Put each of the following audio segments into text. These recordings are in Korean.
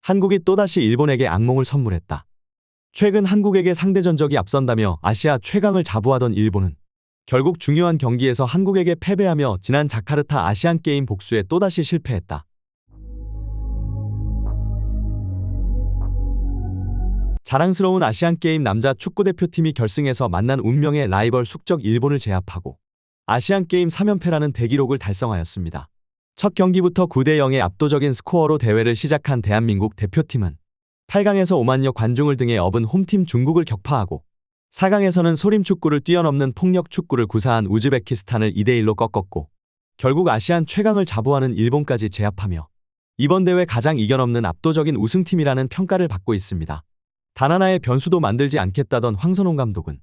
한국이 또다시 일본에게 악몽을 선물했다. 최근 한국에게 상대 전적이 앞선다며 아시아 최강을 자부하던 일본은 결국 중요한 경기에서 한국에게 패배하며 지난 자카르타 아시안게임 복수에 또다시 실패했다. 자랑스러운 아시안게임 남자 축구대표팀이 결승에서 만난 운명의 라이벌 숙적 일본을 제압하고 아시안게임 3연패라는 대기록을 달성하였습니다. 첫 경기부터 9대0의 압도적인 스코어로 대회를 시작한 대한민국 대표팀은 8강에서 5만여 관중을 등에 업은 홈팀 중국을 격파하고 4강에서는 소림축구를 뛰어넘는 폭력축구를 구사한 우즈베키스탄을 2대1로 꺾었고 결국 아시안 최강을 자부하는 일본까지 제압하며 이번 대회 가장 이견없는 압도적인 우승팀이라는 평가를 받고 있습니다. 단 하나의 변수도 만들지 않겠다던 황선홍 감독은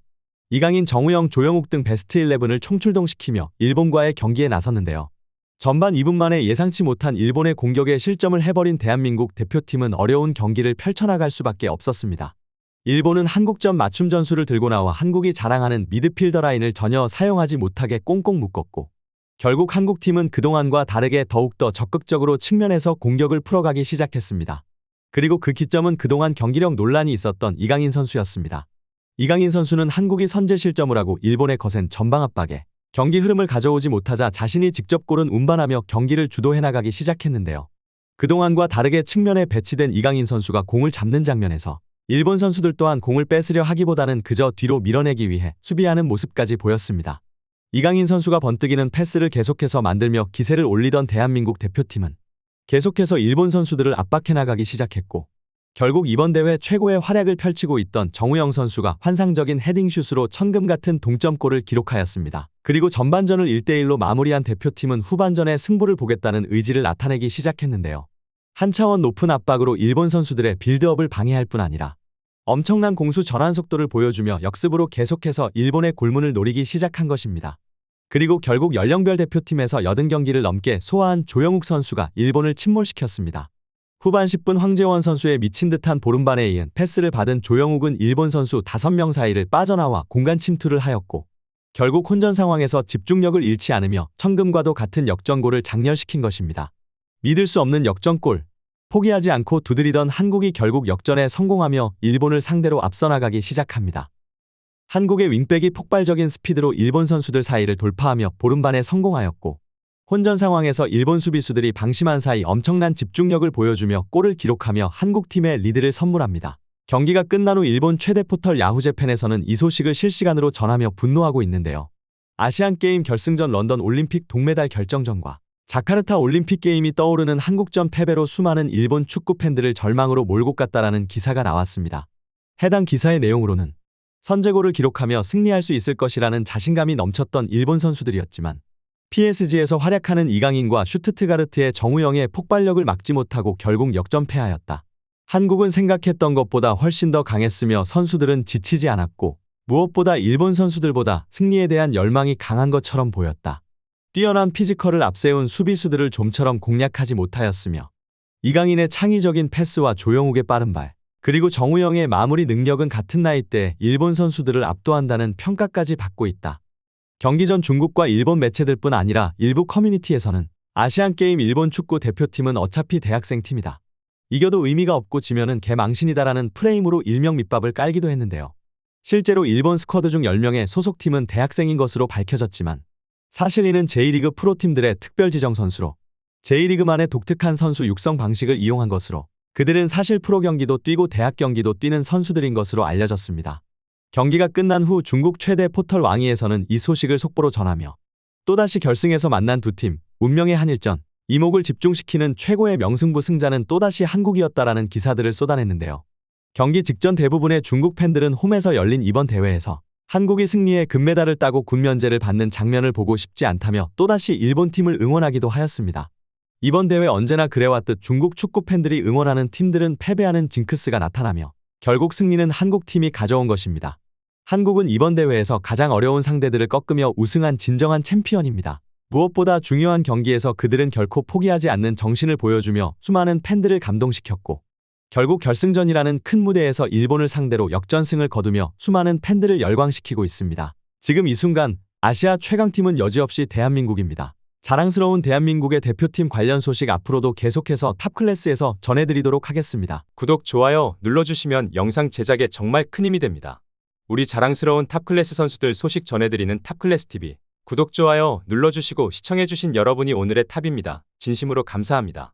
이강인, 정우영, 조영욱 등 베스트 11을 총출동시키며 일본과의 경기에 나섰는데요. 전반 2분 만에 예상치 못한 일본의 공격에 실점을 해버린 대한민국 대표팀은 어려운 경기를 펼쳐나갈 수밖에 없었습니다. 일본은 한국전 맞춤 전술을 들고 나와 한국이 자랑하는 미드필더 라인을 전혀 사용하지 못하게 꽁꽁 묶었고 결국 한국팀은 그동안과 다르게 더욱더 적극적으로 측면에서 공격을 풀어가기 시작했습니다. 그리고 그 기점은 그동안 경기력 논란이 있었던 이강인 선수였습니다. 이강인 선수는 한국이 선제 실점을 하고 일본의 거센 전방 압박에 경기 흐름을 가져오지 못하자 자신이 직접 골은 운반하며 경기를 주도해 나가기 시작했는데요. 그동안과 다르게 측면에 배치된 이강인 선수가 공을 잡는 장면에서 일본 선수들 또한 공을 뺏으려 하기보다는 그저 뒤로 밀어내기 위해 수비하는 모습까지 보였습니다. 이강인 선수가 번뜩이는 패스를 계속해서 만들며 기세를 올리던 대한민국 대표팀은 계속해서 일본 선수들을 압박해 나가기 시작했고 결국 이번 대회 최고의 활약을 펼치고 있던 정우영 선수가 환상적인 헤딩슛으로 천금 같은 동점골을 기록하였습니다. 그리고 전반전을 1대1로 마무리한 대표팀은 후반전에 승부를 보겠다는 의지를 나타내기 시작했는데요. 한 차원 높은 압박으로 일본 선수들의 빌드업을 방해할 뿐 아니라 엄청난 공수 전환 속도를 보여주며 역습으로 계속해서 일본의 골문을 노리기 시작한 것입니다. 그리고 결국 연령별 대표팀에서 80경기를 넘게 소화한 조영욱 선수가 일본을 침몰시켰습니다. 후반 10분 황재원 선수의 미친 듯한 보름반에 이은 패스를 받은 조영욱은 일본 선수 5명 사이를 빠져나와 공간 침투를 하였고 결국 혼전 상황에서 집중력을 잃지 않으며 천금과도 같은 역전골을 장렬시킨 것입니다. 믿을 수 없는 역전골, 포기하지 않고 두드리던 한국이 결국 역전에 성공하며 일본을 상대로 앞서 나가기 시작합니다. 한국의 윙백이 폭발적인 스피드로 일본 선수들 사이를 돌파하며 보름반에 성공하였고 혼전 상황에서 일본 수비수들이 방심한 사이 엄청난 집중력을 보여주며 골을 기록하며 한국팀의 리드를 선물합니다. 경기가 끝난 후 일본 최대 포털 야후재팬에서는 이 소식을 실시간으로 전하며 분노하고 있는데요. 아시안게임 결승전 런던 올림픽 동메달 결정전과 자카르타 올림픽 게임이 떠오르는 한국전 패배로 수많은 일본 축구 팬들을 절망으로 몰고 갔다라는 기사가 나왔습니다. 해당 기사의 내용으로는 선제골을 기록하며 승리할 수 있을 것이라는 자신감이 넘쳤던 일본 선수들이었지만 PSG에서 활약하는 이강인과 슈투트가르트의 정우영의 폭발력을 막지 못하고 결국 역전패하였다. 한국은 생각했던 것보다 훨씬 더 강했으며 선수들은 지치지 않았고 무엇보다 일본 선수들보다 승리에 대한 열망이 강한 것처럼 보였다. 뛰어난 피지컬을 앞세운 수비수들을 좀처럼 공략하지 못하였으며 이강인의 창의적인 패스와 조영욱의 빠른 발, 그리고 정우영의 마무리 능력은 같은 나이대에 일본 선수들을 압도한다는 평가까지 받고 있다. 경기 전 중국과 일본 매체들뿐 아니라 일부 커뮤니티에서는 아시안게임 일본 축구 대표팀은 어차피 대학생팀이다. 이겨도 의미가 없고 지면은 개망신이다라는 프레임으로 일명 밑밥을 깔기도 했는데요. 실제로 일본 스쿼드 중 10명의 소속팀은 대학생인 것으로 밝혀졌지만 사실 이는 J리그 프로팀들의 특별 지정 선수로 J리그만의 독특한 선수 육성 방식을 이용한 것으로 그들은 사실 프로 경기도 뛰고 대학 경기도 뛰는 선수들인 것으로 알려졌습니다. 경기가 끝난 후 중국 최대 포털 왕이에서는 이 소식을 속보로 전하며 또다시 결승에서 만난 두 팀, 운명의 한일전, 이목을 집중시키는 최고의 명승부 승자는 또다시 한국이었다라는 기사들을 쏟아냈는데요. 경기 직전 대부분의 중국 팬들은 홈에서 열린 이번 대회에서 한국이 승리해 금메달을 따고 군면제를 받는 장면을 보고 싶지 않다며 또다시 일본팀을 응원하기도 하였습니다. 이번 대회 언제나 그래왔듯 중국 축구 팬들이 응원하는 팀들은 패배하는 징크스가 나타나며 결국 승리는 한국팀이 가져온 것입니다. 한국은 이번 대회에서 가장 어려운 상대들을 꺾으며 우승한 진정한 챔피언입니다. 무엇보다 중요한 경기에서 그들은 결코 포기하지 않는 정신을 보여주며 수많은 팬들을 감동시켰고 결국 결승전이라는 큰 무대에서 일본을 상대로 역전승을 거두며 수많은 팬들을 열광시키고 있습니다. 지금 이 순간 아시아 최강팀은 여지없이 대한민국입니다. 자랑스러운 대한민국의 대표팀 관련 소식 앞으로도 계속해서 탑클래스에서 전해드리도록 하겠습니다. 구독, 좋아요 눌러주시면 영상 제작에 정말 큰 힘이 됩니다. 우리 자랑스러운 탑클래스 선수들 소식 전해드리는 탑클래스TV. 구독, 좋아요 눌러주시고 시청해주신 여러분이 오늘의 탑입니다. 진심으로 감사합니다.